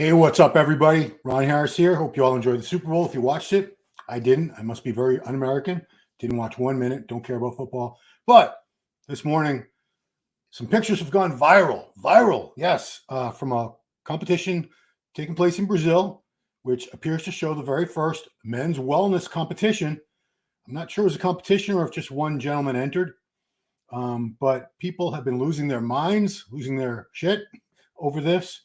Hey, what's up, everybody? Ron Harris here. Hope you all enjoyed the Super Bowl. If you watched it, I didn't. I must be very un-American. Didn't watch 1 minute. Don't care about football. But this morning, some pictures have gone viral. Viral, yes, from a competition taking place in Brazil, which appears to show the very first men's wellness competition. I'm not sure it was a competition or if just one gentleman entered. But people have been losing their minds, losing their shit over this,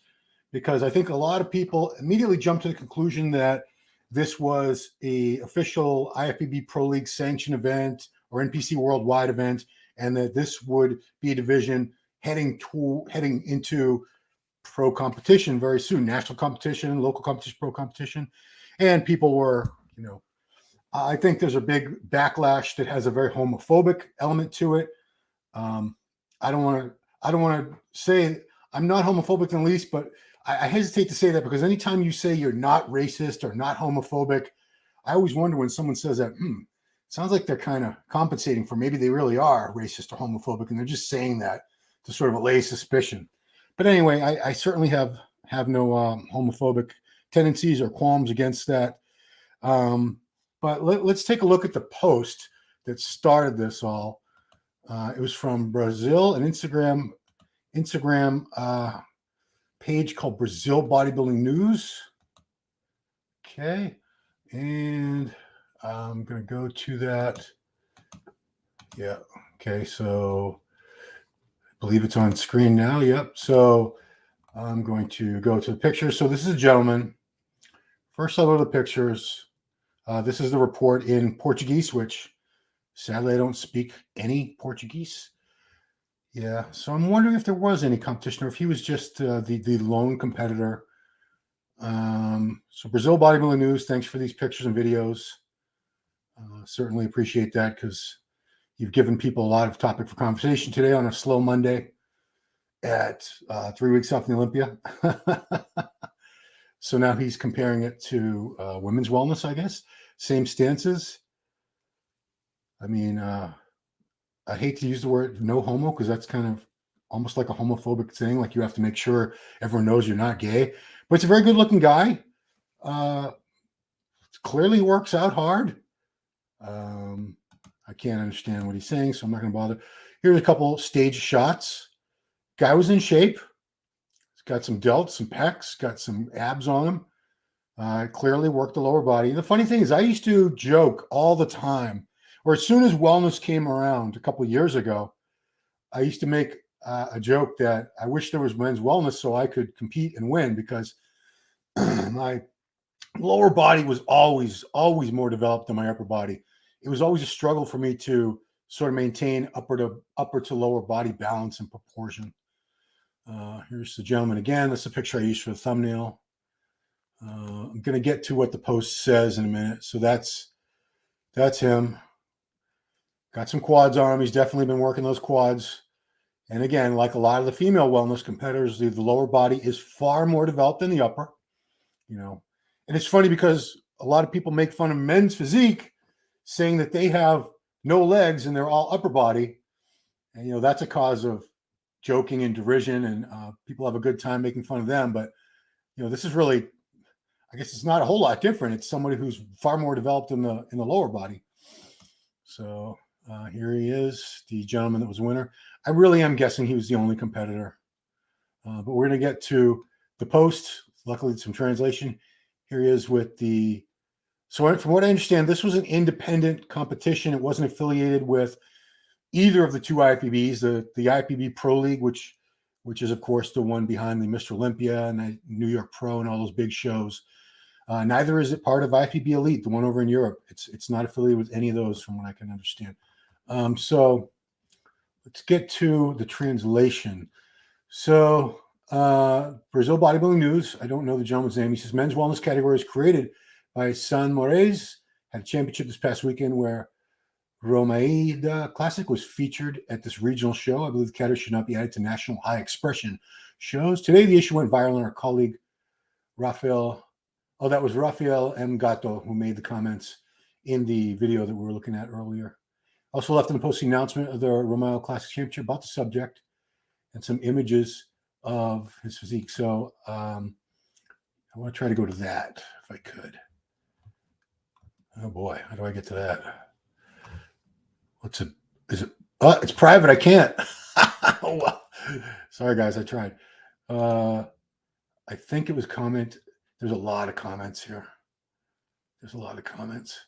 because I think a lot of people immediately jumped to the conclusion that this was a official IFBB Pro League sanctioned event or NPC worldwide event, and that this would be a division heading into pro competition very soon, national competition, local competition, pro competition. And people were, I think there's a big backlash that has a very homophobic element to it. I don't want to say I'm not homophobic in the least, but I hesitate to say that because anytime you say you're not racist or not homophobic, I always wonder when someone says that, sounds like they're kind of compensating for maybe they really are racist or homophobic, and they're just saying that to sort of allay suspicion. But anyway, I certainly have no homophobic tendencies or qualms against that. But let's take a look at the post that started this all. It was from Brazil, an Instagram page called Brazil Bodybuilding News. Okay, and I'm going to go to that. Yeah, okay, so I believe it's on screen now. Yep, so I'm going to go to the pictures. So this is a gentleman. First, I'll go to the pictures. This is the report in Portuguese, which sadly I don't speak any Portuguese. Yeah, so I'm wondering if there was any competition or if he was just the lone competitor. So Brazil Bodybuilding News, thanks for these pictures and videos. Certainly appreciate that because you've given people a lot of topic for conversation today on a slow Monday at 3 weeks off the Olympia. So now he's comparing it to women's wellness, I guess. Same stances. I mean, I hate to use the word no homo because that's kind of almost like a homophobic thing. Like you have to make sure everyone knows you're not gay. But it's a very good looking guy. Clearly works out hard. I can't understand what he's saying, so I'm not going to bother. Here's a couple stage shots. Guy was in shape. He's got some delts, some pecs, got some abs on him. Clearly worked the lower body. The funny thing is I used to joke all the time, or as soon as wellness came around a couple of years ago, I used to make a joke that I wish there was men's wellness so I could compete and win because my lower body was always more developed than my upper body. It was always a struggle for me to sort of maintain upper to lower body balance and proportion. Here's the gentleman again. That's the picture I used for the thumbnail. I'm going to get to what the post says in a minute. So that's him. Got some quads on him. He's definitely been working those quads. And again, like a lot of the female wellness competitors, the lower body is far more developed than the upper, And it's funny because a lot of people make fun of men's physique, saying that they have no legs and they're all upper body. And, that's a cause of joking and derision, and people have a good time making fun of them. But, this is really, I guess it's not a whole lot different. It's somebody who's far more developed in the lower body. So here he is, the gentleman that was winner. I really am guessing he was the only competitor. But we're going to get to the post. Luckily, some translation. Here he is with so from what I understand, this was an independent competition. It wasn't affiliated with either of the two IFBBs, the IFBB Pro League, which is, of course, the one behind the Mr. Olympia and the New York Pro and all those big shows. Neither is it part of IFBB Elite, the one over in Europe. It's not affiliated with any of those from what I can understand. So let's get to the translation. So Brazil Bodybuilding News, I don't know the gentleman's name. He says, men's wellness category is created by San Moraes. Had a championship this past weekend where Romaida Classic was featured at this regional show. I believe the category should not be added to national high expression shows. Today, the issue went viral, and our colleague, that was Rafael M. Gato, who made the comments in the video that we were looking at earlier. Also left in the post the announcement of the Romaida Classic Championship about the subject and some images of his physique. So I want to try to go to that if I could. Oh boy, how do I get to that? What's it? Is it? Oh, it's private. I can't. Oh, well. Sorry, guys. I tried. I think it was comment. There's a lot of comments here. There's a lot of comments.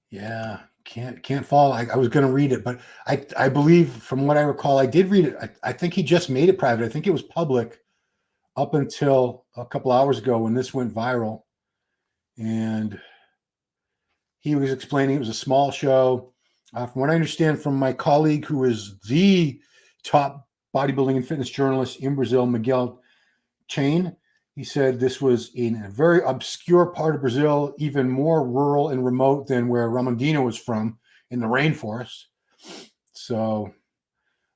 Yeah, can't follow. I was going to read it, but I believe from what I recall, I did read it. I think he just made it private. I think it was public up until a couple hours ago when this went viral. And he was explaining it was a small show. From what I understand from my colleague, who is the top bodybuilding and fitness journalist in Brazil, Miguel Chain, he said this was in a very obscure part of Brazil, even more rural and remote than where Ramondino was from, in the rainforest. So,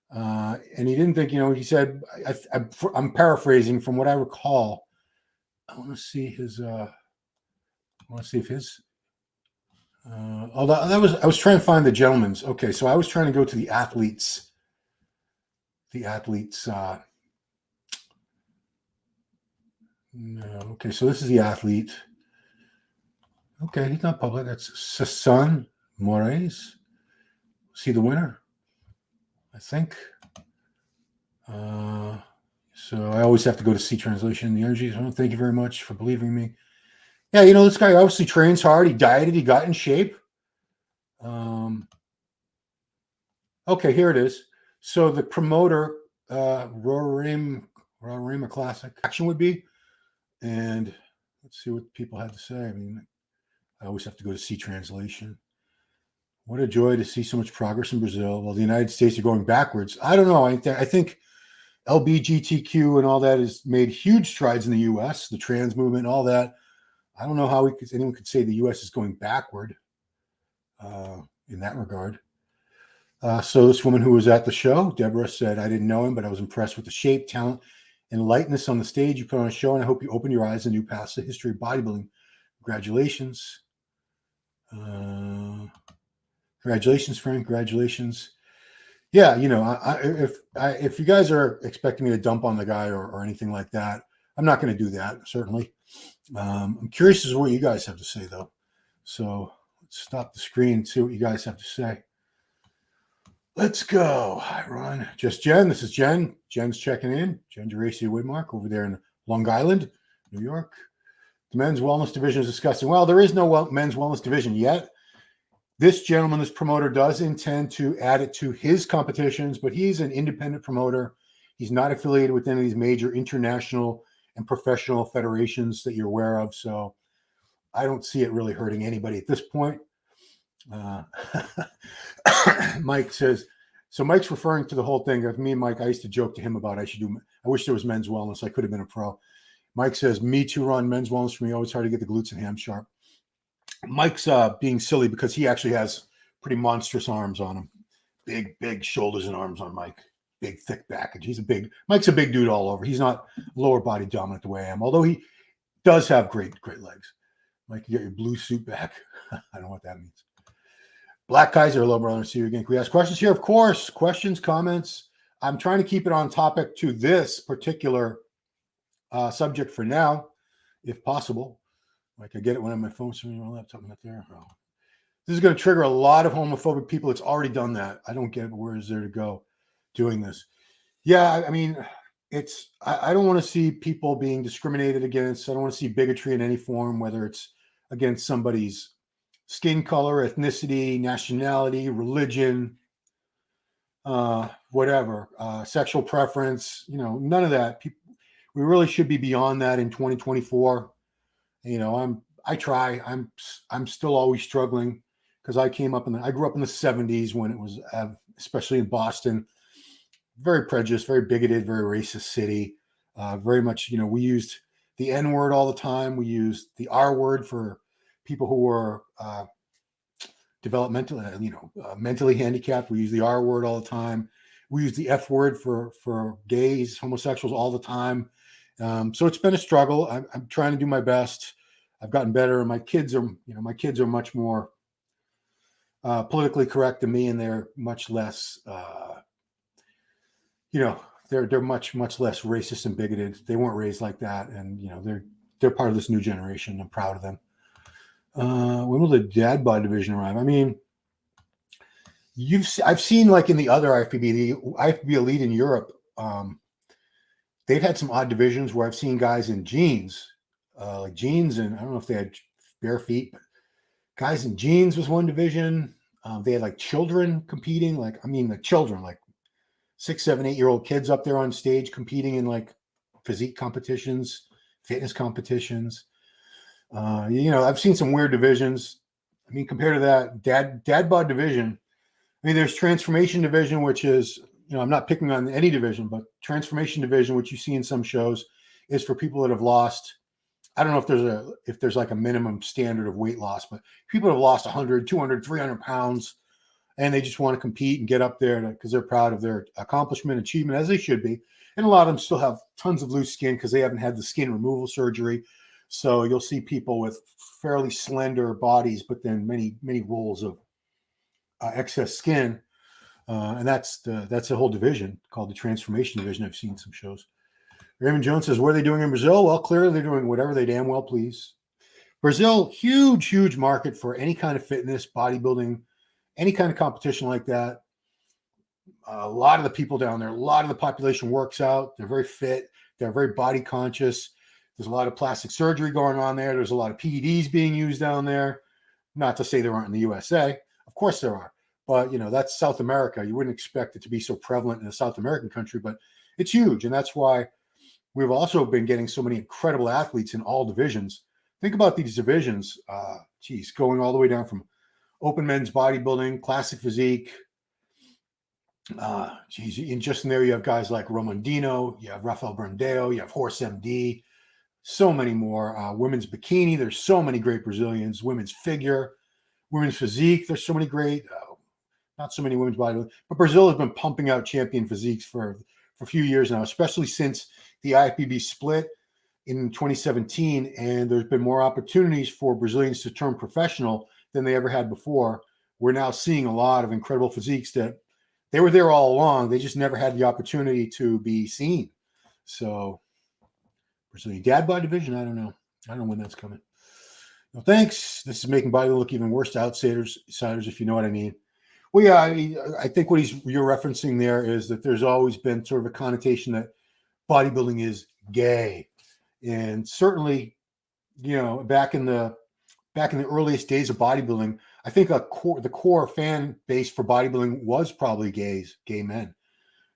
and he didn't think, he said, I'm paraphrasing from what I recall. I want to see his, I want to see if his, although I was trying to find the gentleman's. Okay, so I was trying to go to the athletes. No, okay, so this is the athlete. Okay, he's not public. That's Sasan Moraes. See the winner, I think. So I always have to go to see translation. The energy. So thank you very much for believing me. Yeah, this guy obviously trains hard. He dieted. He got in shape. Okay, here it is. So the promoter, Roraima Classic action would be, and let's see what people had to say. I mean, I always have to go to see translation. What a joy to see so much progress in Brazil while the United States are going backwards. I don't know. I think LGBTQ and all that has made huge strides in the U.S., the trans movement, all that. I don't know how anyone could say the U.S. is going backward in that regard. So this woman who was at the show, Deborah, said, I didn't know him, but I was impressed with the shape, talent, and lightness on the stage you put on a show, and I hope you open your eyes and new past the history of bodybuilding. Congratulations. Congratulations, Frank. Congratulations. Yeah, if you guys are expecting me to dump on the guy or anything like that, I'm not going to do that, certainly. I'm curious as to what you guys have to say, though. So let's stop the screen and see what you guys have to say. Let's go. Hi, Ron. Just Jen. This is Jen. Jen's checking in. Jen Geraci Whitmark over there in Long Island, New York. The men's wellness division is discussing. Well, there is no men's wellness division yet. This gentleman, this promoter, does intend to add it to his competitions, but he's an independent promoter. He's not affiliated with any of these major international and professional federations that you're aware of. So I don't see it really hurting anybody at this point. Mike says, so Mike's referring to the whole thing of me and Mike. I used to joke to him about I wish there was men's wellness. I could have been a pro. Mike says, me too, Ron. Men's wellness for me. Always hard to get the glutes and ham sharp. Mike's being silly because he actually has pretty monstrous arms on him. Big shoulders and arms on Mike. Big, thick back. Mike's a big dude all over. He's not lower body dominant the way I am, although he does have great legs. Mike, you got your blue suit back. I don't know what that means. Black Kaiser, hello, brother. See you again. Can we ask questions here? Of course. Questions, comments. I'm trying to keep it on topic to this particular subject for now, if possible. Like I get it when I'm on my phone, so my laptop not there. Oh. This is going to trigger a lot of homophobic people. It's already done that. I don't get where is there to go doing this. Yeah, I mean, I don't want to see people being discriminated against. I don't want to see bigotry in any form, whether it's against somebody's skin color, ethnicity, nationality, religion, whatever, sexual preference, none of that. We really should be beyond that in 2024. I try. I'm still always struggling because I grew up in the 70s when it was, especially in Boston, very prejudiced, very bigoted, very racist city. Very much, we used the N word all the time. We used the R word for people who were mentally handicapped. We use the R word all the time. We use the F word for gays, homosexuals all the time. So it's been a struggle. I'm trying to do my best. I've gotten better, and my kids are much more politically correct than me, and they're much less, they're much less racist and bigoted. They weren't raised like that, and they're part of this new generation. I'm proud of them. When will the dad bod division arrive? I mean, I've seen like in the other IFBB, the IFBB Elite in Europe, they've had some odd divisions where I've seen guys in jeans, like jeans, and I don't know if they had bare feet, but guys in jeans was one division. They had like children competing, like children, like 6, 7, 8-year-old kids up there on stage competing in like physique competitions, fitness competitions. I've seen some weird divisions. I mean, compared to that dad bod division, I mean, there's transformation division, which is, I'm not picking on any division, but transformation division, which you see in some shows, is for people that have lost. I don't know if there's like a minimum standard of weight loss, but people have lost 100, 200, 300 pounds, and they just want to compete and get up there because they're proud of their accomplishment, achievement, as they should be. And a lot of them still have tons of loose skin because they haven't had the skin removal surgery. So you'll see people with fairly slender bodies, but then many, many rolls of excess skin. And that's a whole division called the transformation division. I've seen some shows. Raymond Jones says, what are they doing in Brazil? Well, clearly they're doing whatever they damn well please. Brazil, huge market for any kind of fitness, bodybuilding, any kind of competition like that. A lot of the people down there, a lot of the population works out. They're very fit. They're very body conscious. There's a lot of plastic surgery going on there. There's a lot of PEDs being used down there. Not to say there aren't in the USA. Of course there are. But, that's South America. You wouldn't expect it to be so prevalent in a South American country, but it's huge. And that's why we've also been getting so many incredible athletes in all divisions. Think about these divisions, going all the way down from open men's bodybuilding, classic physique. And just in there, you have guys like Romandino, you have Rafael Brandao, you have Horse MD, so many more. Women's bikini, there's so many great Brazilians. Women's figure, women's physique, there's so many great. Not so many women's bodybuilding, but Brazil has been pumping out champion physiques for a few years now, especially since the IFBB split in 2017. And there's been more opportunities for Brazilians to turn professional than they ever had before. We're now seeing a lot of incredible physiques that they were there all along. They just never had the opportunity to be seen. So Brazilian dad bod division, I don't know when that's coming. No, thanks. This is making bodybuilding look even worse to outsiders, if you know what I mean. Well, yeah, I think what you're referencing there is that there's always been sort of a connotation that bodybuilding is gay, and certainly, back in the earliest days of bodybuilding, I think the core fan base for bodybuilding was probably gay men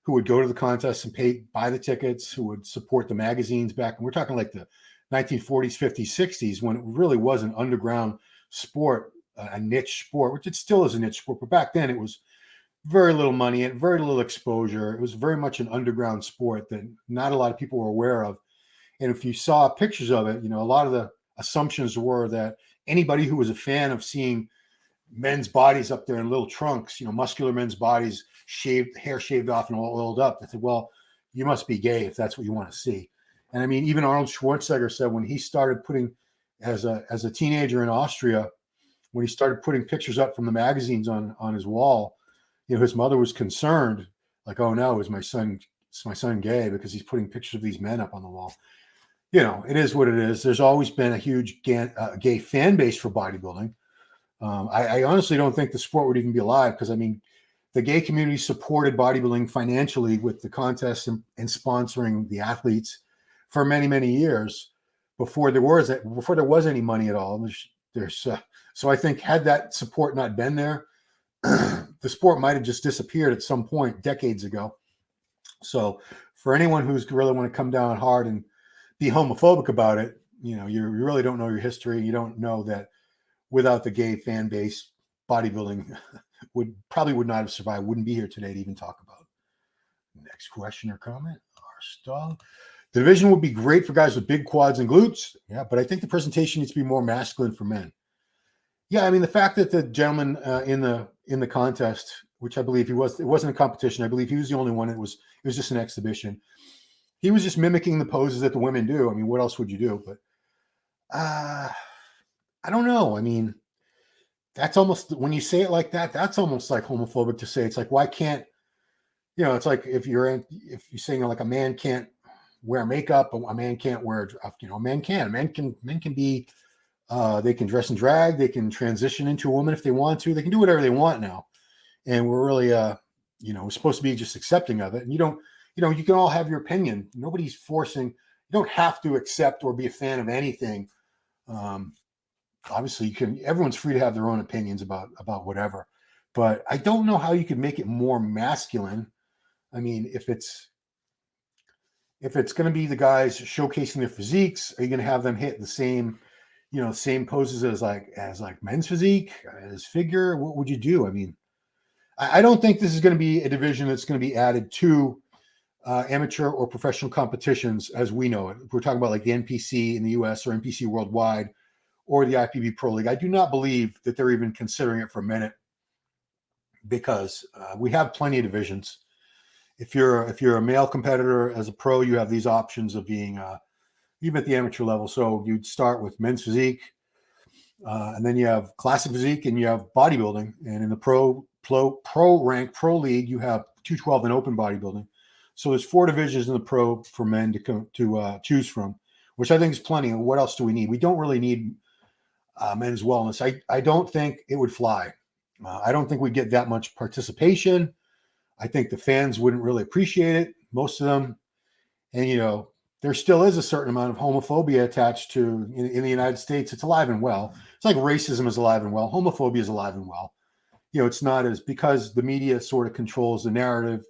who would go to the contests and buy the tickets, who would support the magazines back. And we're talking like the 1940s, 50s, 60s, when it really was an underground sport. A niche sport, which it still is a niche sport, but back then it was very little money and very little exposure. It was very much an underground sport that not a lot of people were aware of. And if you saw pictures of it, a lot of the assumptions were that anybody who was a fan of seeing men's bodies up there in little trunks, muscular men's bodies, hair shaved off and all oiled up, they said, well, you must be gay if that's what you want to see. And I mean, even Arnold Schwarzenegger said when he started putting, as a teenager in Austria, when he started putting pictures up from the magazines on his wall, his mother was concerned, like, oh no, is my son gay because he's putting pictures of these men up on the wall. It is what it is. There's always been a huge gay fan base for bodybuilding. I honestly don't think the sport would even be alive because, I mean, the gay community supported bodybuilding financially with the contests and sponsoring the athletes for many, many years before there was any money at all. So I think had that support not been there, the sport might have just disappeared at some point decades ago. So for anyone who's really want to come down hard and be homophobic about it, you really don't know your history. You don't know that without the gay fan base, bodybuilding would not have survived, wouldn't be here today to even talk about. Next question or comment. The division would be great for guys with big quads and glutes. Yeah, but I think the presentation needs to be more masculine for men. Yeah, I mean, the fact that the gentleman in the contest, which I believe it wasn't a competition. I believe he was the only one. It was just an exhibition. He was just mimicking the poses that the women do. I mean, what else would you do? But I don't know. I mean, that's almost, when you say it like that, that's almost like homophobic to say. It's like, why can't You know, it's like if you're saying like a man can't wear makeup, a man can't wear, a man can. Men can be, they can dress in drag, they can transition into a woman if they want to, they can do whatever they want now. And we're really, we're supposed to be just accepting of it. And you can all have your opinion. Nobody's forcing, you don't have to accept or be a fan of anything. Obviously everyone's free to have their own opinions about whatever, but I don't know how you could make it more masculine. I mean, if it's going to be the guys showcasing their physiques, are you going to have them hit the same, same poses as like men's physique, as figure? What would you do? I mean, I don't think this is going to be a division that's going to be added to amateur or professional competitions as we know it. We're talking about like the NPC in the US or NPC worldwide or the IPB Pro League. I do not believe that they're even considering it for a minute, because we have plenty of divisions. If you're a male competitor as a pro, you have these options of being even at the amateur level. So you'd start with men's physique, and then you have classic physique, and you have bodybuilding. And in the pro rank pro league, you have 212 and open bodybuilding. So there's 4 divisions in the pro for men to choose from, which I think is plenty. And what else do we need? We don't really need men's wellness. I don't think it would fly. I don't think we'd get that much participation. I think the fans wouldn't really appreciate it, most of them. And, there still is a certain amount of homophobia attached to in the United States. It's alive and well. It's like racism is alive and well. Homophobia is alive and well. It's not as, because the media sort of controls the narrative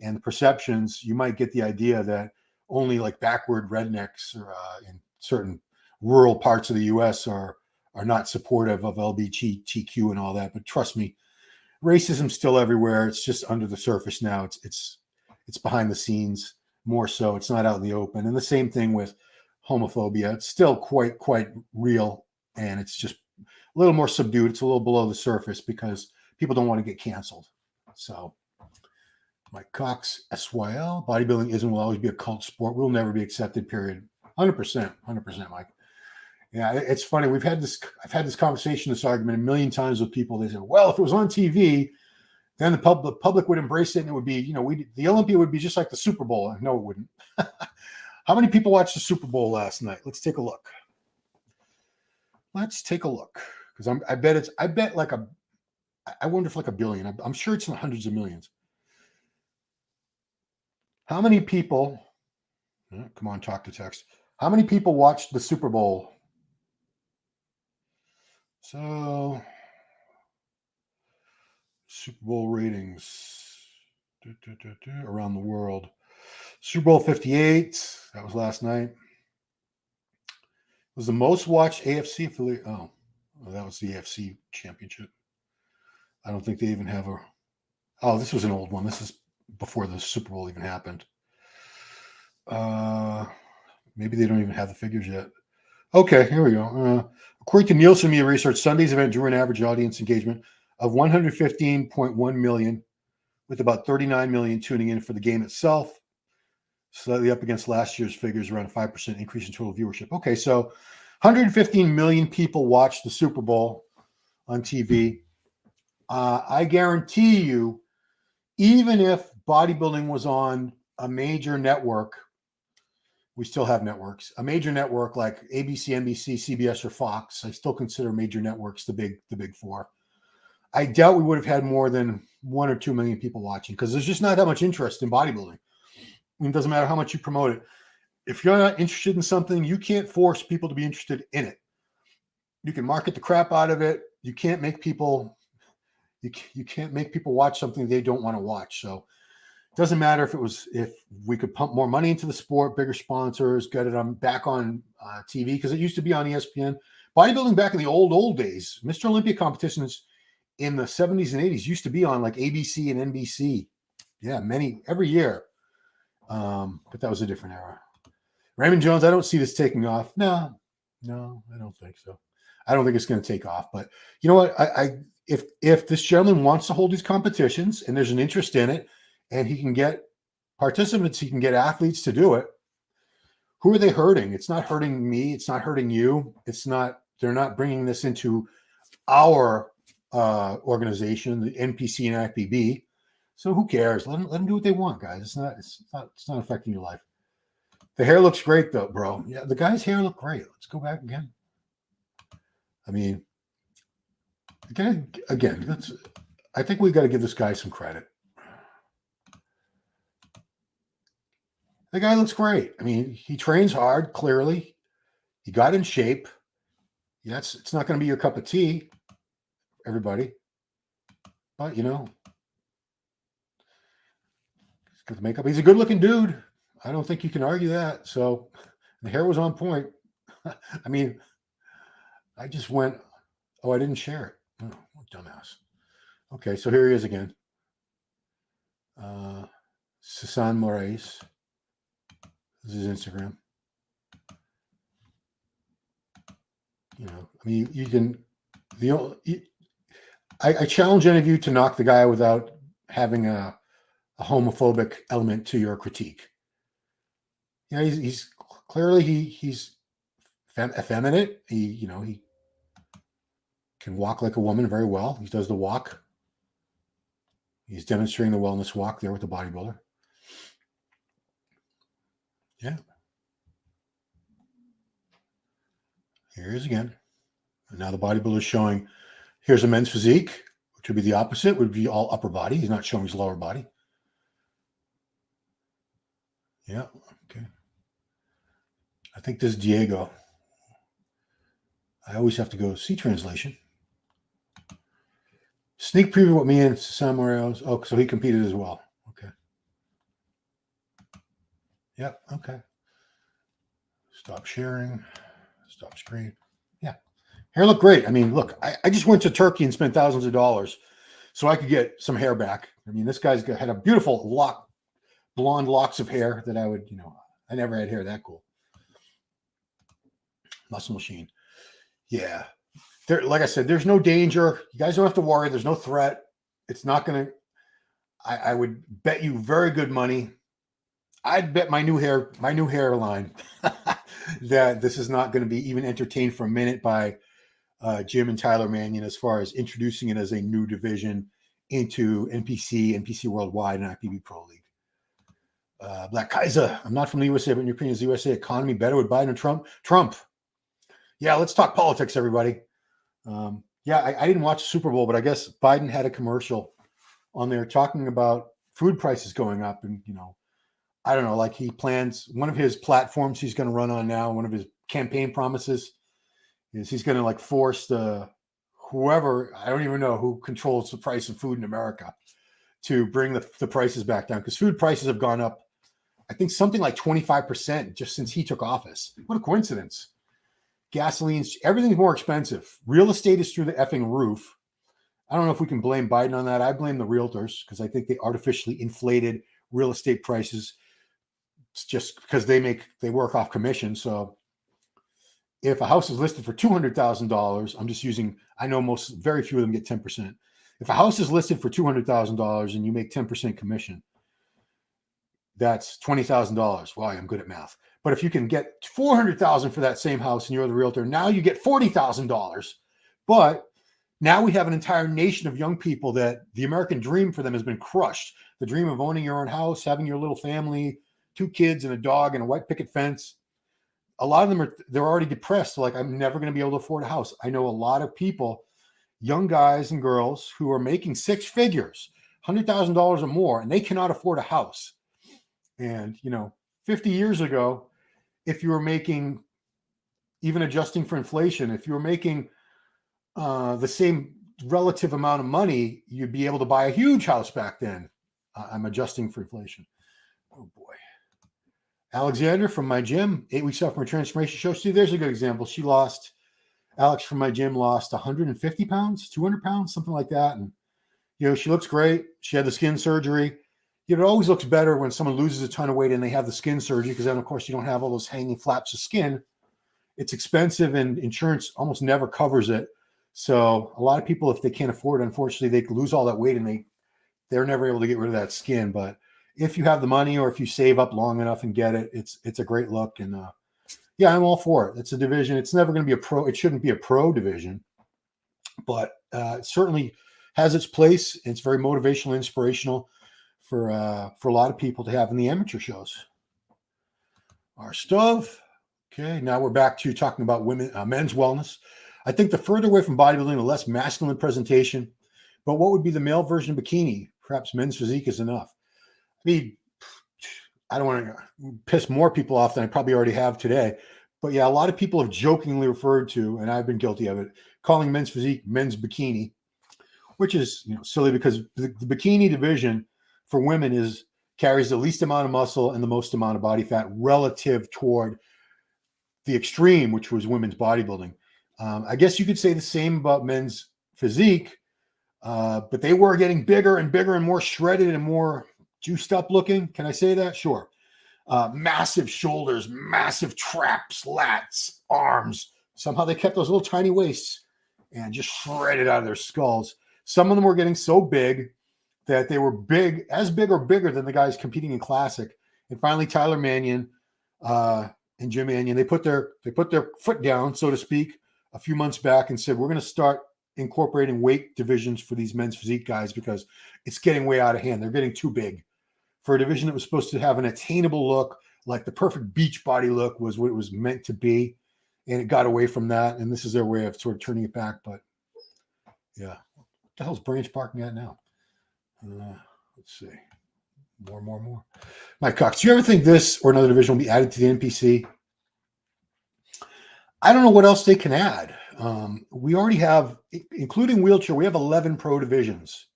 and the perceptions, you might get the idea that only like backward rednecks or in certain rural parts of the US are not supportive of LGBTQ and all that. But trust me, racism's still everywhere. It's just under the surface now. It's behind the scenes more so. It's not out in the open. And the same thing with homophobia. It's still quite real, and it's just a little more subdued. It's a little below the surface because people don't want to get canceled. So Mike Cox, SYL, bodybuilding isn't will always be a cult sport. We'll never be accepted, period. 100%, Mike. Yeah, it's funny. I've had this conversation, this argument a million times with people. They say, well, if it was on TV, then the public would embrace it, and it would be, the Olympia would be just like the Super Bowl. No, it wouldn't. How many people watched the Super Bowl last night? Let's take a look. Because I wonder if like a billion. I'm sure it's in the hundreds of millions. How many people? Come on, talk to text. How many people watched the Super Bowl? So, Super Bowl ratings around the world. Super Bowl 58, that was last night. It was the most watched AFC affiliate. Oh, that was the AFC championship. I don't think they even have a. Oh, this was an old one. This is before the Super Bowl even happened. Maybe they don't even have the figures yet. Okay, here we go. According to Nielsen Media Research, Sunday's event drew an average audience engagement of 115.1 million, with about 39 million tuning in for the game itself, slightly up against last year's figures, around a 5% increase in total viewership. Okay, so 115 million people watched the Super Bowl on TV. I guarantee you, even if bodybuilding was on a major network, we still have networks. A major network like ABC, NBC, CBS, or Fox, I still consider major networks the big 4. I doubt we would have had more than 1 or 2 million people watching, because there's just not that much interest in bodybuilding. It doesn't matter how much you promote it. If you're not interested in something, you can't force people to be interested in it. You can market the crap out of it. You can't make people. You can't make people watch something they don't want to watch. So it doesn't matter if we could pump more money into the sport, bigger sponsors, get it back on TV, because it used to be on ESPN. Bodybuilding back in the old days, Mr. Olympia competitions in the 70s and 80s used to be on like ABC and NBC. Yeah, every year. But that was a different era. Raymond Jones, I don't see this taking off. No, I don't think so. I don't think it's going to take off. But you know what? If this gentleman wants to hold these competitions and there's an interest in it, and he can get participants, he can get athletes to do it, who are they hurting? It's not hurting me. It's not hurting you. They're not bringing this into our organization, the NPC and IPB. So who cares? Let them do what they want, guys. It's not affecting your life. The hair looks great though, bro. Yeah, the guy's hair looked great. Let's go back again. I mean, again, I think we got to give this guy some credit. The guy looks great. I mean, he trains hard, clearly. He got in shape. Yes, it's not going to be your cup of tea, everybody. But, you know, he's got the makeup. He's a good-looking dude. I don't think you can argue that. So the hair was on point. I mean, I just went, oh, I didn't share it. Oh, dumbass. Okay, so here he is again. Susan Moraes. This is his Instagram. You know, I mean, you can, I challenge any of you to knock the guy without having a homophobic element to your critique. You know, he's clearly he's effeminate. He can walk like a woman very well. He does the walk. He's demonstrating the wellness walk there with the bodybuilder. Yeah. Here he is again. And now the bodybuilder is showing, here's a men's physique, which would be the opposite, would be all upper body. He's not showing his lower body. Yeah, okay. I think this is Diego. I always have to go see translation. Sneak preview what me and Sam Morelos. Oh, so he competed as well. Okay. Yeah, okay. Stop sharing. Stop screen. Yeah. Hair looked great. I mean, look, I just went to Turkey and spent thousands of dollars so I could get some hair back. I mean, this guy's had a beautiful blonde locks of hair that I would, I never had hair that cool. Muscle Machine. Yeah. Like I said, there's no danger. You guys don't have to worry. There's no threat. It's not going to, I would bet you very good money. I'd bet my new hairline that this is not going to be even entertained for a minute by Jim and Tyler Mannion as far as introducing it as a new division into NPC Worldwide, and IPB Pro League. Black Kaiser, I'm not from the USA, but in your opinion, is the USA economy better with Biden and Trump? Trump. Yeah, let's talk politics, everybody. I didn't watch the Super Bowl, but I guess Biden had a commercial on there talking about food prices going up. And, I don't know, like he plans, one of his platforms he's going to run on now, one of his campaign promises is he's going to like force whoever, I don't even know who controls the price of food in America, to bring the prices back down, because food prices have gone up, I think something like 25% just since he took office. What a coincidence. Gasoline's, everything's more expensive. Real estate is through the effing roof. I don't know if we can blame Biden on that. I blame the realtors because I think they artificially inflated real estate prices. It's just because they work off commission. So if a house is listed for $200,000, I'm just using, I know very few of them get 10%. If a house is listed for $200,000 and you make 10% commission, that's $20,000. Wow, I'm good at math. But if you can get $400,000 for that same house and you're the realtor, now you get $40,000. But now we have an entire nation of young people that the American dream for them has been crushed. The dream of owning your own house, having your little family, 2 kids and a dog and a white picket fence. A lot of them they're already depressed. Like, I'm never going to be able to afford a house. I know a lot of people, young guys and girls who are making 6 figures, $100,000 or more, and they cannot afford a house. And, 50 years ago, if you were making, even adjusting for inflation, if you were making the same relative amount of money, you'd be able to buy a huge house back then. I'm adjusting for inflation. Oh, boy. Alexander from my gym, 8 weeks off from a transformation show. See, there's a good example. Alex from my gym lost 150 pounds, 200 pounds, something like that. And, she looks great. She had the skin surgery. It always looks better when someone loses a ton of weight and they have the skin surgery, because then, of course, you don't have all those hanging flaps of skin. It's expensive and insurance almost never covers it. So a lot of people, if they can't afford it, unfortunately, they lose all that weight and they're never able to get rid of that skin. But if you have the money, or if you save up long enough and get it, it's a great look. And I'm all for it. It's a division. It's never going to be a pro. It shouldn't be a pro division, but it certainly has its place. It's very motivational, inspirational. for a lot of people to have in the amateur shows. Our stove. Okay, now we're back to talking about men's wellness. I think the further away from bodybuilding, the less masculine presentation. But what would be the male version of bikini? Perhaps men's physique is enough. I mean, I don't want to piss more people off than I probably already have today. But yeah, a lot of people have jokingly referred to, and I've been guilty of it, calling men's physique men's bikini, which is silly because the bikini division for women carries the least amount of muscle and the most amount of body fat relative toward the extreme, which was women's bodybuilding. I guess you could say the same about men's physique, but they were getting bigger and bigger and more shredded and more juiced up looking. Can I say that? Sure. Massive shoulders, massive traps, lats, arms. Somehow they kept those little tiny waists and just shredded out of their skulls. Some of them were getting so big that they were big or bigger than the guys competing in Classic. And finally, Tyler Mannion and Jim Mannion, they put their foot down, so to speak, a few months back and said, we're going to start incorporating weight divisions for these men's physique guys because it's getting way out of hand. They're getting too big. For a division that was supposed to have an attainable look, like the perfect beach body look was what it was meant to be. And it got away from that. And this is their way of sort of turning it back. But yeah, what the hell's Branch barking at now? Let's see. More. Mike Cox, do you ever think this or another division will be added to the NPC? I don't know what else they can add. We already have, including wheelchair, we have 11 pro divisions.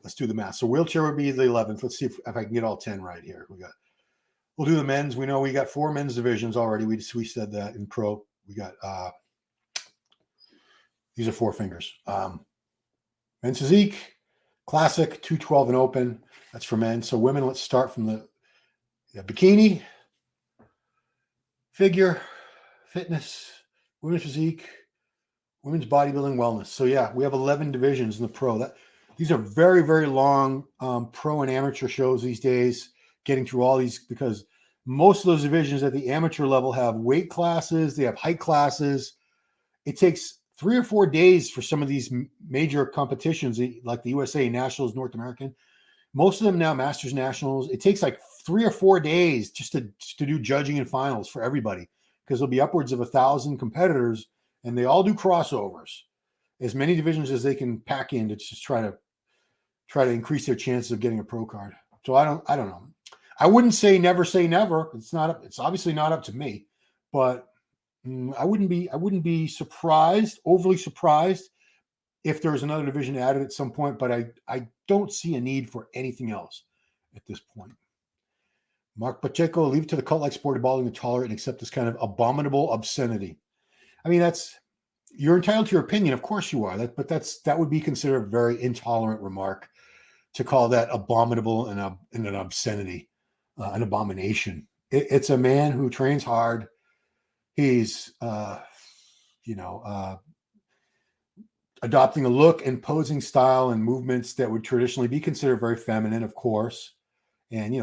Let's do the math. So wheelchair would be the 11th. Let's see if I can get all 10 right here. We'll do the men's. We know we got 4 men's divisions already. We said that in pro. We got these are 4 fingers. Men's physique, classic, 212 and open. That's for men. So women, let's start from the bikini, figure, fitness, women's physique, women's bodybuilding, wellness. So yeah, we have 11 divisions in the pro. These are very, very long pro and amateur shows these days, getting through all these because most of those divisions at the amateur level have weight classes, they have height classes. It takes 3 or 4 days for some of these major competitions, like the USA Nationals, North American. Most of them now, Masters Nationals, it takes like 3 or 4 days just to do judging and finals for everybody because there'll be upwards of 1,000 competitors and they all do crossovers. As many divisions as they can pack in to just try to increase their chances of getting a pro card. So I don't know. I wouldn't say never say never. It's obviously not up to me, but I wouldn't be overly surprised if there was another division added at some point, but I don't see a need for anything else at this point. Mark Pacheco, leave it to the cult like sport of bodybuilding to tolerate and accept this kind of abominable obscenity. I mean, you're entitled to your opinion. Of course you are. But that would be considered a very intolerant remark to call that abominable and an obscenity, an abomination. It's a man who trains hard. He's, adopting a look and posing style and movements that would traditionally be considered very feminine, of course. And,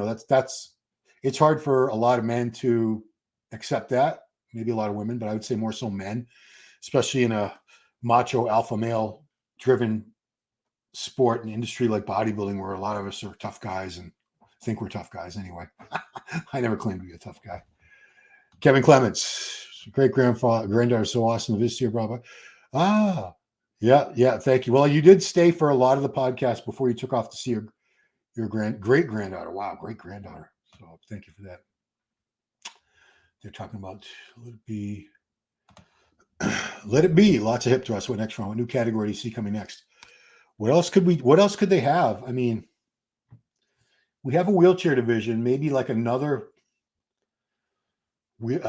it's hard for a lot of men to accept that. Maybe a lot of women, but I would say more so men, especially in a macho alpha male driven sport and industry like bodybuilding, where a lot of us are tough guys and think we're tough guys anyway. I never claimed to be a tough guy. Kevin Clements, great granddaughter, so awesome to visit here, bravo. Yeah, thank you. Well, you did stay for a lot of the podcast before you took off to see your great granddaughter. Wow, great granddaughter. So thank you for that. They're talking about let it be. Lots of hip thrusts. What next round? What new category do you see coming next? What else could they have? I mean, we have a wheelchair division, maybe like a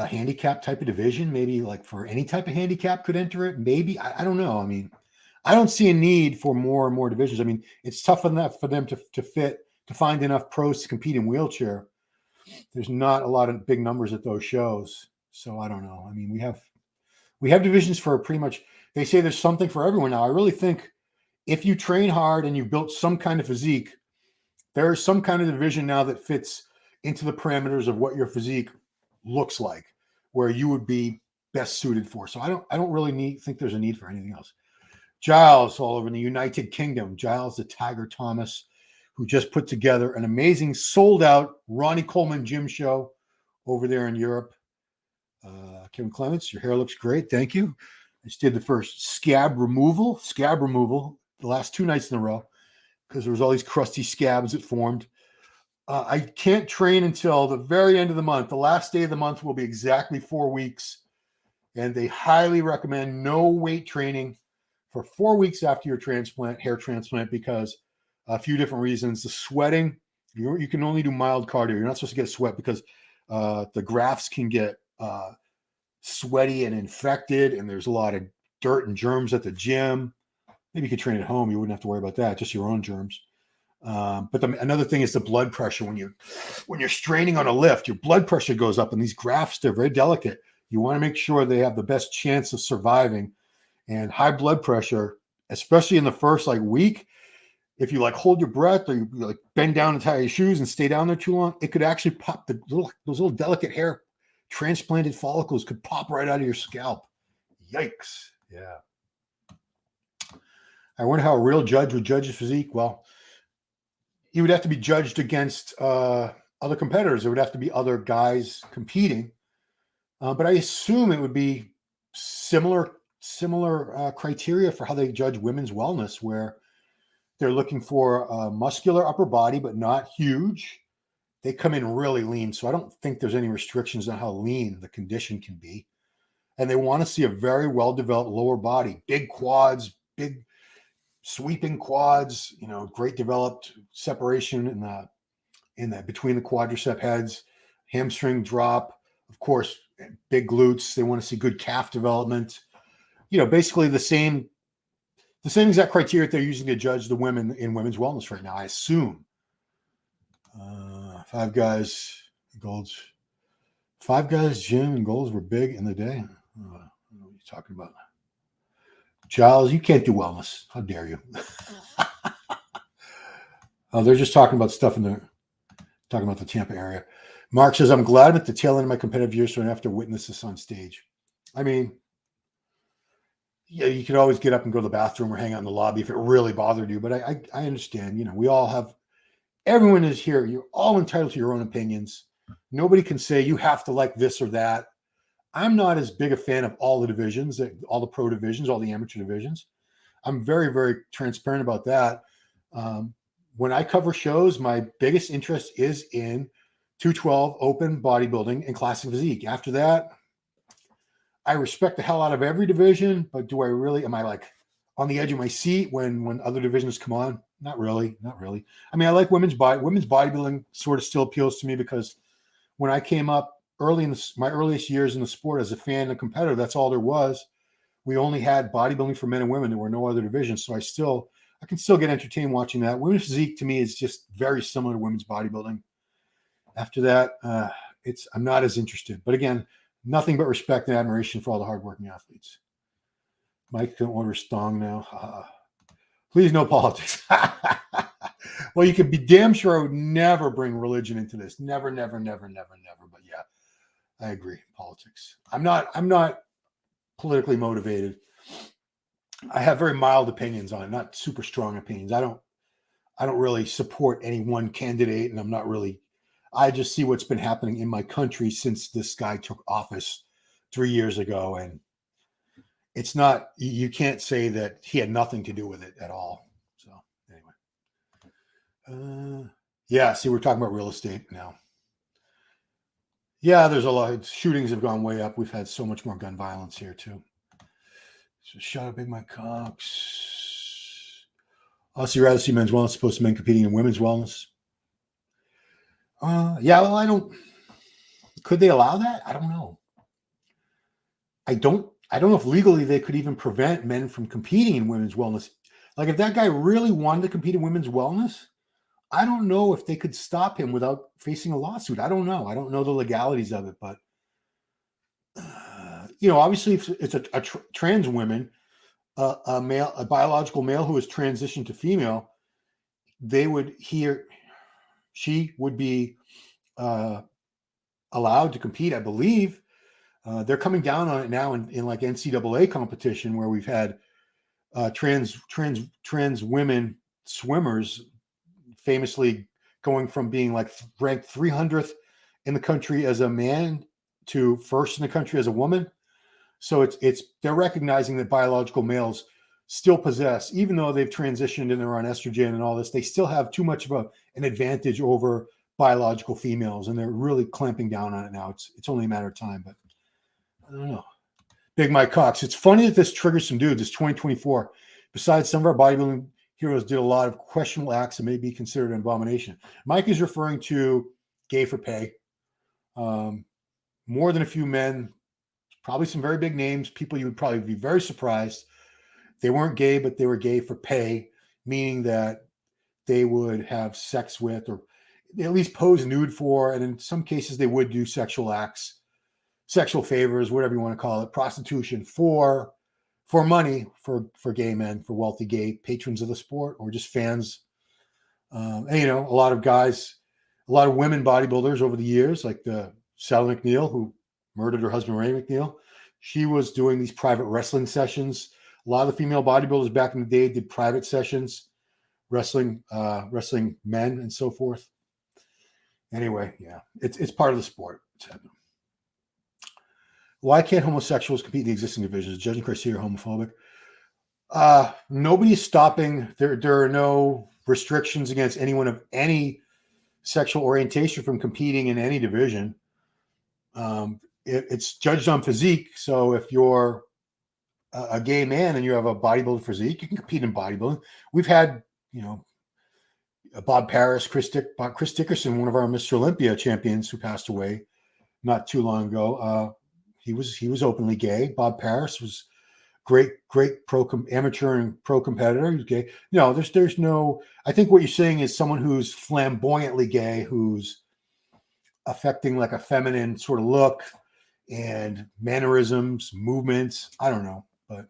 handicap type of division, maybe like for any type of handicap could enter it. Maybe, I don't know. I mean, I don't see a need for more and more divisions. I mean, it's tough enough for them to find enough pros to compete in wheelchair. There's not a lot of big numbers at those shows. So I don't know. I mean, we have divisions for pretty much, they say there's something for everyone now. I really think if you train hard and you built some kind of physique, there is some kind of division now that fits into the parameters of what your physique looks like, where you would be best suited for. So I don't really think there's a need for anything else. Giles all over in the United Kingdom. Giles the Tiger Thomas who just put together an amazing sold-out Ronnie Coleman gym show over there in Europe. Kevin Clements, your hair looks great. Thank you. I just did the first scab removal, the last 2 nights in a row, because there was all these crusty scabs that formed. I can't train until the very end of the month. The last day of the month will be exactly 4 weeks. And they highly recommend no weight training for 4 weeks after your hair transplant, because a few different reasons. The sweating, you can only do mild cardio. You're not supposed to get sweat because the grafts can get sweaty and infected, and there's a lot of dirt and germs at the gym. Maybe you could train at home. You wouldn't have to worry about that, just your own germs. But another thing is the blood pressure. When you're straining on a lift, your blood pressure goes up, and these grafts, they're very delicate. You want to make sure they have the best chance of surviving. And high blood pressure, especially in the first week, if you hold your breath, or you bend down and tie your shoes and stay down there too long, it could actually pop those little delicate hair transplanted follicles could pop right out of your scalp. Yikes. Yeah. I wonder how a real judge would judge his physique. Well, he would have to be judged against other competitors. There would have to be other guys competing. But I assume it would be similar criteria for how they judge women's wellness, where they're looking for a muscular upper body, but not huge. They come in really lean. So I don't think there's any restrictions on how lean the condition can be. And they want to see a very well-developed lower body, big quads, big sweeping quads, great developed separation in the between the quadricep heads, hamstring drop, of course, big glutes. They want to see good calf development. Basically the same exact criteria they're using to judge the women in women's wellness right now, I assume. Five Guys gym and goals were big in the day. I don't know what you're talking about. Giles, you can't do wellness. How dare you? They're just talking about stuff talking about the Tampa area. Mark says, I'm glad I'm at the tail end of my competitive years, so I don't have to witness this on stage. I mean, yeah, you could always get up and go to the bathroom or hang out in the lobby if it really bothered you. But I understand, we all have, everyone is here. You're all entitled to your own opinions. Nobody can say you have to like this or that. I'm not as big a fan of all the divisions, all the pro divisions, all the amateur divisions. I'm very, very transparent about that. When I cover shows, my biggest interest is in 212 open bodybuilding and classic physique. After that, I respect the hell out of every division, but am I on the edge of my seat when other divisions come on? Not really. I mean, I like women's bodybuilding sort of still appeals to me, because when I came up early in my earliest years in the sport as a fan and a competitor, that's all there was. We only had bodybuilding for men and women. There were no other divisions. So I can still get entertained watching that. Women's physique to me is just very similar to women's bodybuilding. After that, I'm not as interested. But again, nothing but respect and admiration for all the hardworking athletes. Mike can order Stong now. Please, no politics. Well, you can be damn sure I would never bring religion into this. Never. But yeah, I agree. Politics. I'm not politically motivated. I have very mild opinions on it, not super strong opinions. I don't really support any one candidate, and I just see what's been happening in my country since this guy took office 3 years ago, and you can't say that he had nothing to do with it at all. So anyway, yeah, see, we're talking about real estate now. Yeah, there's a lot. Shootings have gone way up. We've had so much more gun violence here too. So shut up, Big Mike Cox. Also, you'd rather see men's wellness opposed to men competing in women's wellness? Yeah, well, could they allow that? I don't know. I don't know if legally they could even prevent men from competing in women's wellness. If that guy really wanted to compete in women's wellness, I don't know if they could stop him without facing a lawsuit. I don't know. I don't know the legalities of it, but obviously, if it's a trans woman, a biological male who has transitioned to female, she would be allowed to compete, I believe. They're coming down on it now in NCAA competition, where we've had trans women swimmers famously going from being like ranked 300th in the country as a man to first in the country as a woman. So they're recognizing that biological males still possess, even though they've transitioned and they're on estrogen and all this, they still have too much of an advantage over biological females, and they're really clamping down on it now. It's only a matter of time, but I don't know. Big Mike Cox. It's funny that this triggers some dudes. It's 2024. Besides, some of our bodybuilding heroes did a lot of questionable acts that may be considered an abomination. Mike is referring to gay for pay. More than a few men, probably some very big names, people you would probably be very surprised. They weren't gay, but they were gay for pay, meaning that they would have sex with or at least pose nude for, and in some cases they would do sexual acts, sexual favors, whatever you want to call it, prostitution for money for gay men, for wealthy gay patrons of the sport or just fans. And, a lot of guys, a lot of women bodybuilders over the years, like the Sally McNeil, who murdered her husband, Ray McNeil. She was doing these private wrestling sessions. A lot of the female bodybuilders back in the day did private sessions, wrestling men and so forth. Anyway, yeah, it's part of the sport. Why can't homosexuals compete in the existing divisions? Judging criteria homophobic. Nobody is stopping. There are no restrictions against anyone of any sexual orientation from competing in any division. It's judged on physique. So if you're a gay man and you have a bodybuilder physique, you can compete in bodybuilding. We've had, Bob Paris, Chris Dickerson, one of our Mr. Olympia champions who passed away not too long ago. He was openly gay. Bob Paris was great amateur and pro competitor. He was gay. No, there's no. I think what you're saying is someone who's flamboyantly gay, who's affecting like a feminine sort of look and mannerisms, movements. I don't know, but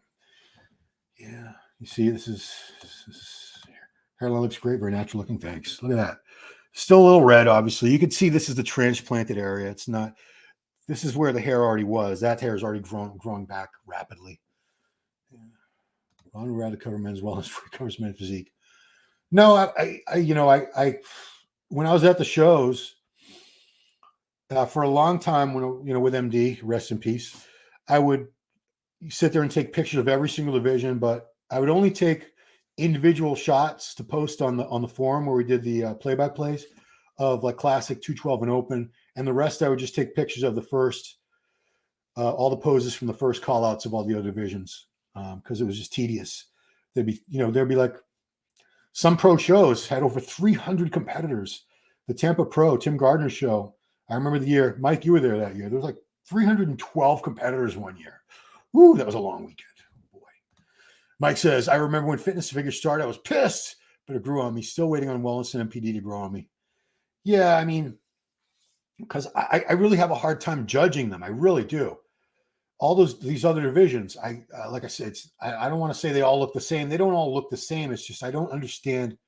yeah, you see, this is hairline looks great, very natural looking. Thanks. Look at that. Still a little red, obviously. You can see this is the transplanted area. It's not. This is where the hair already was. That hair is already grown back rapidly. Ron Rad to cover men's wellness for covers men's physique. No, I when I was at the shows for a long time, when with MD, rest in peace, I would sit there and take pictures of every single division, but I would only take individual shots to post on the forum where we did the play-by-plays of like classic 212 and open, and the rest I would just take pictures of the first all the poses from the first call outs of all the other divisions because it was just tedious. There'd be like some pro shows had over 300 competitors. The Tampa Pro Tim Gardner show, I remember the year, Mike, you were there that year. There was like 312 competitors one year. Woo, that was a long weekend. Oh boy. Mike says, I remember when fitness figures started, I was pissed, but it grew on me. Still waiting on wellness and MPD to grow on me. Yeah, I mean, because I really have a hard time judging them. I really do. All these other divisions, like I said, I don't want to say they all look the same. They don't all look the same. It's just I don't understand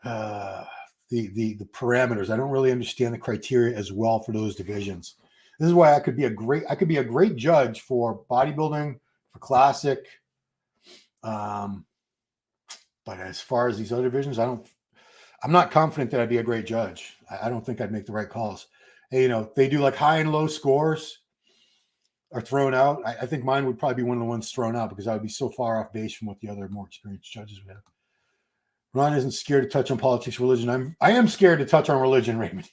the parameters. I don't really understand the criteria as well for those divisions. This is why I could be a great judge for bodybuilding, for classic. But as far as these other divisions, I'm not confident that I'd be a great judge. I don't think I'd make the right calls. Hey, they do like high and low scores are thrown out. I think mine would probably be one of the ones thrown out because I would be so far off base from what the other more experienced judges would have. Ron isn't scared to touch on politics, religion. I am scared to touch on religion, Raymond.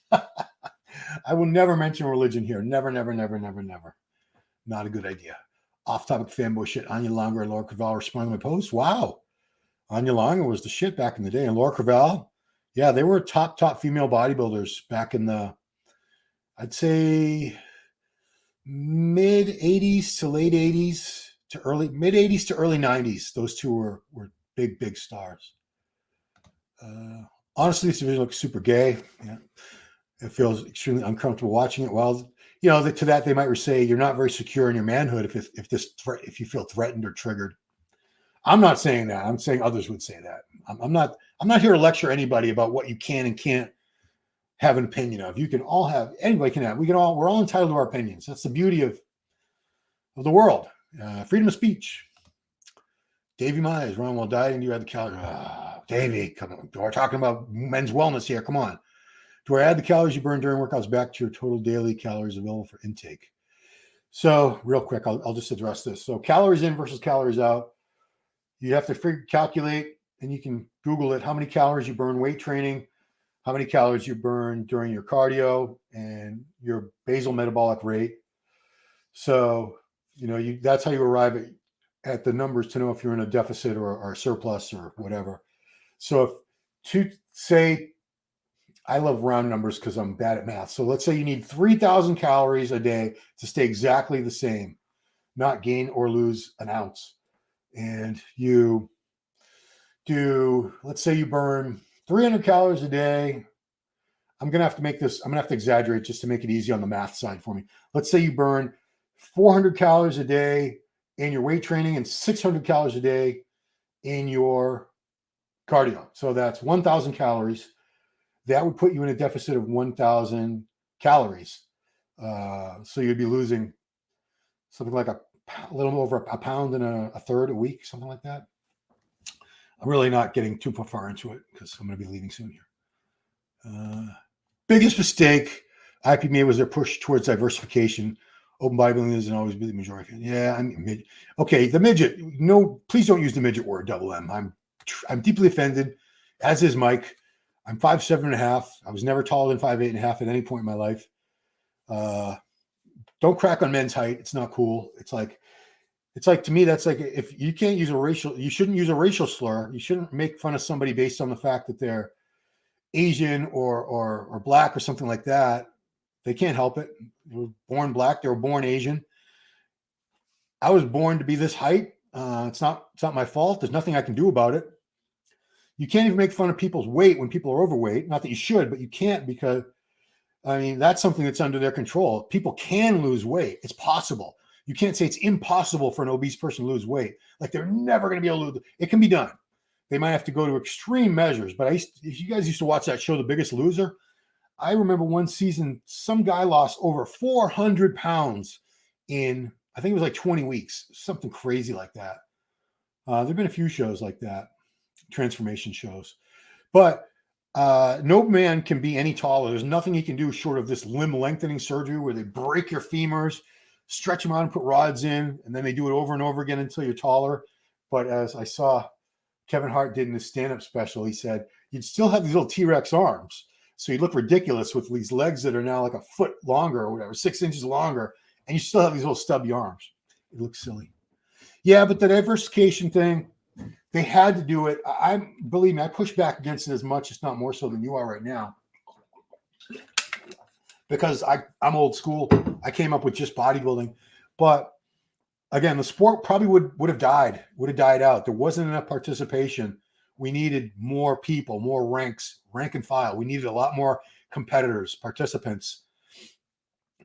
I will never mention religion here. Never, never, never, never, never. Not a good idea. Off-topic fanboy shit. Anya Longer and Laura Creval responding to my post. Wow. Anya Longer was the shit back in the day. And Laura Creval, yeah, they were top female bodybuilders back in the, I'd say, mid 80s to late 80s to mid 80s to early 90s. Those two were big stars. Honestly, this division looks super gay. Yeah. It feels extremely uncomfortable watching it. Well, to that they might say you're not very secure in your manhood if you feel threatened or triggered. I'm not saying that. I'm saying others would say that. I'm not here to lecture anybody about what you can and can't have an opinion of. Anybody can have. We're all entitled to our opinions. That's the beauty of the world. Freedom of speech. Davey Mize, Ron, while dieting, you had the calorie. Davey, come on. We're talking about men's wellness here. Come on. Do I add the calories you burn during workouts back to your total daily calories available for intake? So real quick, I'll just address this. So calories in versus calories out. You have to calculate, and you can Google it, how many calories you burn weight training, how many calories you burn during your cardio, and your basal metabolic rate. So, that's how you arrive at the numbers to know if you're in a deficit or a surplus or whatever. So I love round numbers because I'm bad at math. So let's say you need 3,000 calories a day to stay exactly the same, not gain or lose an ounce. And let's say you burn 300 calories a day. I'm going to have to exaggerate just to make it easy on the math side for me. Let's say you burn 400 calories a day in your weight training and 600 calories a day in your cardio. So that's 1,000 calories. That would put you in a deficit of 1,000 calories. So you'd be losing something like a little over a pound and a third a week, something like that. I'm really not getting too far into it because I'm going to be leaving soon here. Biggest mistake IP made was their push towards diversification. Open bodybuilding doesn't always be the majority. Yeah, okay. The midget. No, please don't use the midget word. Double M. I'm deeply offended, as is Mike. I'm 5'7.5". I was never taller than 5'8.5" at any point in my life. Don't crack on men's height. It's not cool. It's like to me, that's like, if you can't use you shouldn't use a racial slur. You shouldn't make fun of somebody based on the fact that they're Asian or black or something like that. They can't help it. They were born black. They were born Asian. I was born to be this height. It's not my fault. There's nothing I can do about it. You can't even make fun of people's weight when people are overweight. Not that you should, but you can't, because that's something that's under their control. People can lose weight. It's possible. You can't say it's impossible for an obese person to lose weight. Like, they're never going to be able to lose. It can be done. They might have to go to extreme measures. But if you guys used to watch that show, The Biggest Loser, I remember one season, some guy lost over 400 pounds in, I think it was like 20 weeks, something crazy like that. There've been a few shows like that, transformation shows. But no man can be any taller. There's nothing he can do short of this limb lengthening surgery where they break your femurs, stretch them out and put rods in, and then they do it over and over again until you're taller. But as I saw Kevin Hart did in his stand-up special, he said, you'd still have these little T-Rex arms. So you look ridiculous with these legs that are now like a foot longer or whatever, 6 inches longer, and you still have these little stubby arms. It looks silly. Yeah, but the diversification thing, they had to do it. Believe me, I push back against it as much, if not more so than you are right now. Because I'm old school. I came up with just bodybuilding. But again, the sport probably would have died out. There wasn't enough participation. We needed more people, more rank and file. We needed a lot more competitors, participants.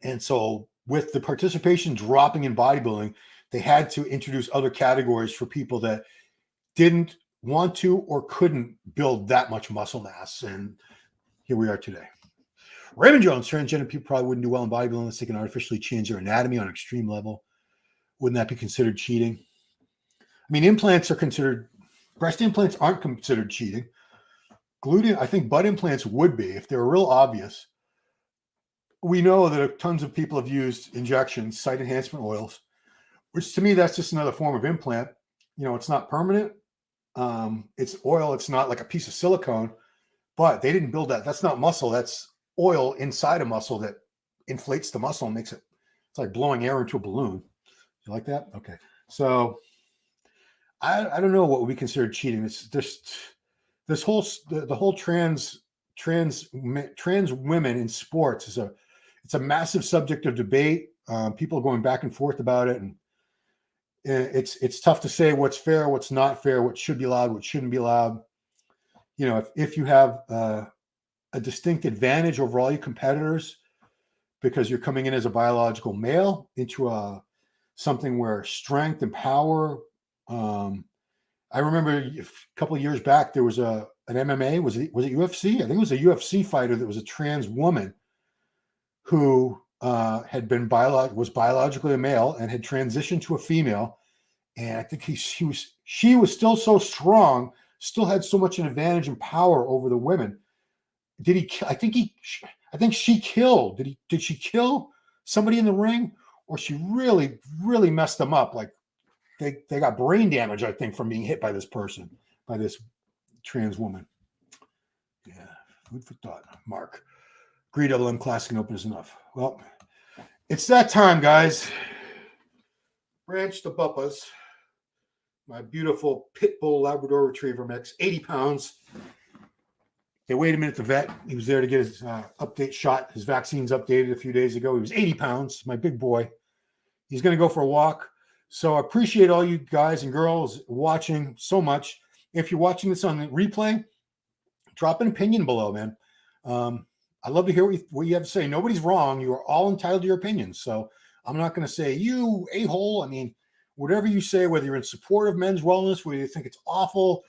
And so with the participation dropping in bodybuilding, they had to introduce other categories for people that didn't want to or couldn't build that much muscle mass. And here we are today. Raymond Jones, transgender people probably wouldn't do well in bodybuilding unless they can artificially change their anatomy on an extreme level. Wouldn't that be considered cheating? I mean, implants are considered, breast implants aren't considered cheating. I think butt implants would be if they're real obvious. We know that tons of people have used injections, site enhancement oils, which to me, that's just another form of implant. It's not permanent. It's oil. It's not like a piece of silicone, but they didn't build that. That's not muscle. That's oil inside a muscle that inflates the muscle and makes it, it's like blowing air into a balloon. You like that? Okay. So I don't know what would be considered cheating. It's just the whole trans women in sports it's a massive subject of debate. People are going back and forth about it, and it's tough to say what's fair, what's not fair, what should be allowed, what shouldn't be allowed. If you have a distinct advantage over all your competitors because you're coming in as a biological male into something where strength and power. I remember a couple of years back, there was an MMA, was it UFC? I think it was a UFC fighter that was a trans woman who was biologically a male and had transitioned to a female. And I think she was still so strong, still had so much an advantage and power over the women. Did he? I think she killed. Did she kill somebody in the ring, or she really messed them up? Like they got brain damage, I think, from being hit by this person, by this trans woman. Yeah, food for thought. Mark, Greed LM Classic and Open is enough. Well, it's that time, guys. Branch the Buppas, my beautiful pit bull Labrador Retriever mix, 80 pounds. They weighed him in at the vet. He was there to get his update shot. His vaccine's updated a few days ago. He was 80 pounds, my big boy. He's going to go for a walk. So I appreciate all you guys and girls watching so much. If you're watching this on the replay, drop an opinion below, man. I'd love to hear what you have to say. Nobody's wrong. You are all entitled to your opinions. So I'm not going to say, you a-hole. I mean, whatever you say, whether you're in support of men's wellness, whether you think it's awful,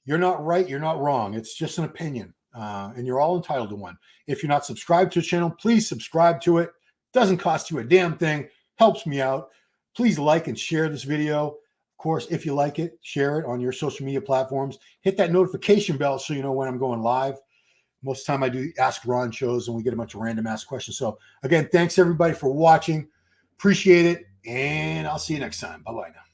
you're not right, you're not wrong. It's just an opinion, and you're all entitled to one. If you're not subscribed to the channel, please subscribe to it. Doesn't cost you a damn thing. Helps me out. Please like and share this video. Of course, if you like it, share it on your social media platforms. Hit that notification bell so you know when I'm going live. Most of the time I do Ask Ron shows, and we get a bunch of random ask questions. So, again, thanks, everybody, for watching. Appreciate it, and I'll see you next time. Bye-bye now.